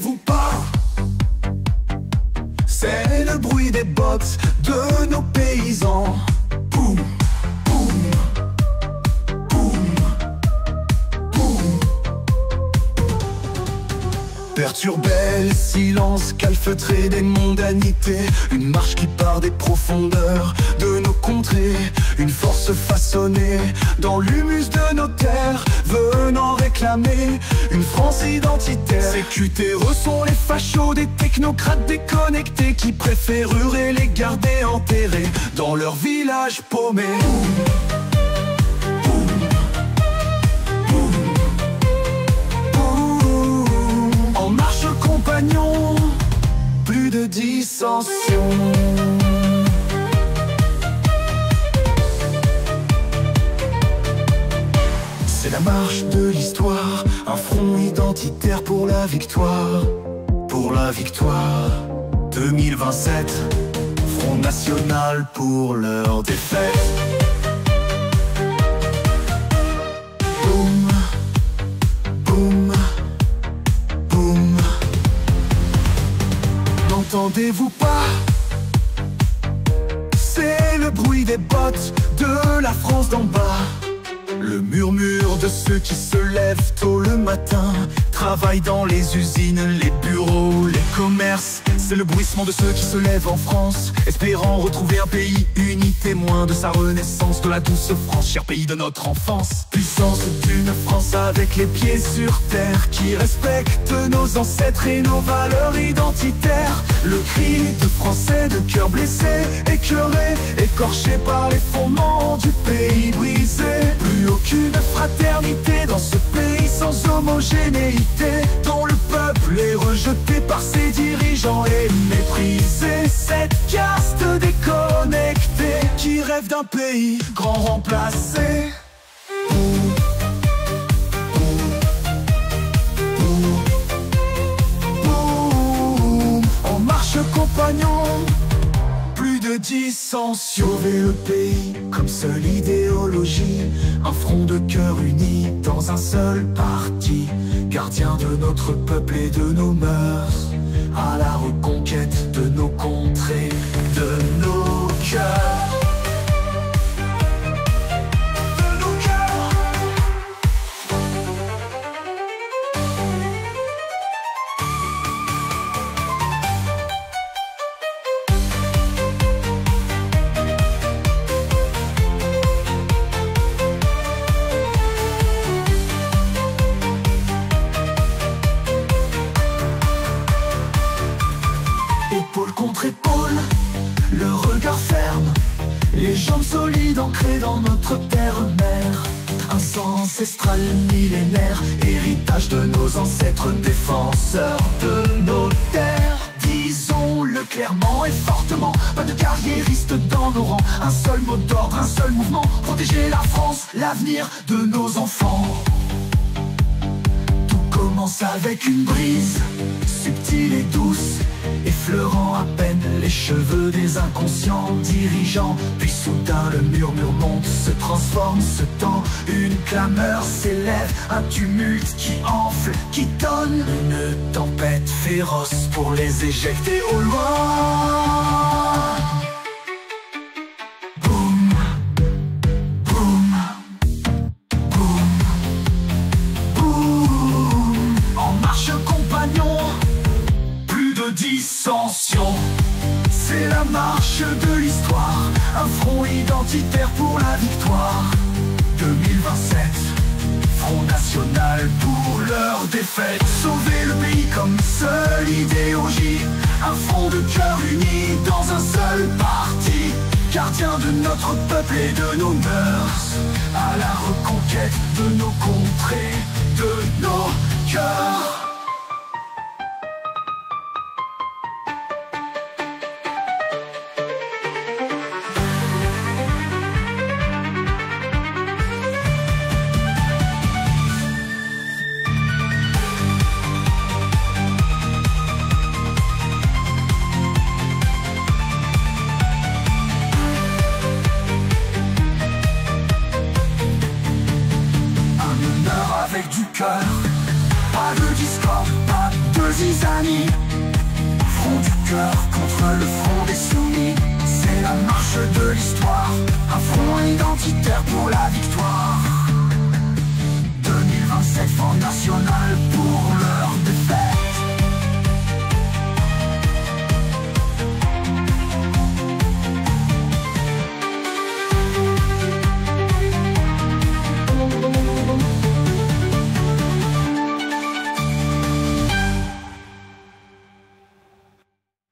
N'entendez-vous pas? C'est le bruit des bottes de nos paysans. Boum, boum, boum, boum. Perturbé le silence calfeutré des mondanités, une marche qui part des profondeurs de nos contrées, une force façonnée dans l'humus de nos terres, venant réclamer une France identitaire. Ces cutéreux sont les fachos des technocrates déconnectés qui préfèrent hurler les garder enterrés dans leur village paumé. En marche compagnon, plus de dissension. C'est la marche de l'histoire, un front identitaire pour la victoire. Pour la victoire, 2027, Front National pour leur défaite. Boum, boum, boum. N'entendez-vous pas? C'est le bruit des bottes de la France d'en bas. Le murmure de ceux qui se lèvent tôt le matin, travaillent dans les usines, les bureaux, les commerces. C'est le bruissement de ceux qui se lèvent en France, espérant retrouver un pays uni, témoin de sa renaissance, de la douce France, cher pays de notre enfance. Puissance d'une France avec les pieds sur terre, qui respecte nos ancêtres et nos valeurs identitaires. Le cri de Français de cœur blessé, écœuré, écorché par les fondements du pays brisé. Plus aucune fraternité dans ce pays sans homogénéité, dont le peuple est rejeté par ses dirigeants et méprisé. Cette caste déconnectée qui rêve d'un pays grand remplacé. En marche compagnon, plus de dissension. Sauver le pays comme seule idéologie, un front de cœur uni dans un seul parti, gardien de notre peuple et de nos mœurs, à la reconquête de nos contrées, de nos cœurs. Épaule contre épaule, le regard ferme, les jambes solides ancrées dans notre terre-mère. Un sang ancestral millénaire, héritage de nos ancêtres, défenseurs de nos terres. Disons-le clairement et fortement, pas de carriéristes dans nos rangs. Un seul mot d'ordre, un seul mouvement, protéger la France, l'avenir de nos enfants. Tout commence avec une brise, subtile et douce, effleurant à peine les cheveux des inconscients dirigeants. Puis soudain le murmure monte, se transforme, se tend, une clameur s'élève, un tumulte qui enfle, qui donne une tempête féroce pour les éjecter au loin. Boum, boum, boum, boum. En marche compagnon, dissension. C'est la marche de l'histoire, un front identitaire pour la victoire. 2027, Front National pour leur défaite. Sauver le pays comme seule idéologie, un front de cœur uni dans un seul parti, gardien de notre peuple et de nos mœurs, à la reconquête de nos contrées, de nos cœurs. Avec du cœur, pas de discorde, pas de de zizanie. Front du cœur contre le front des soumis. C'est la marche de l'histoire, un front identitaire pour la victoire.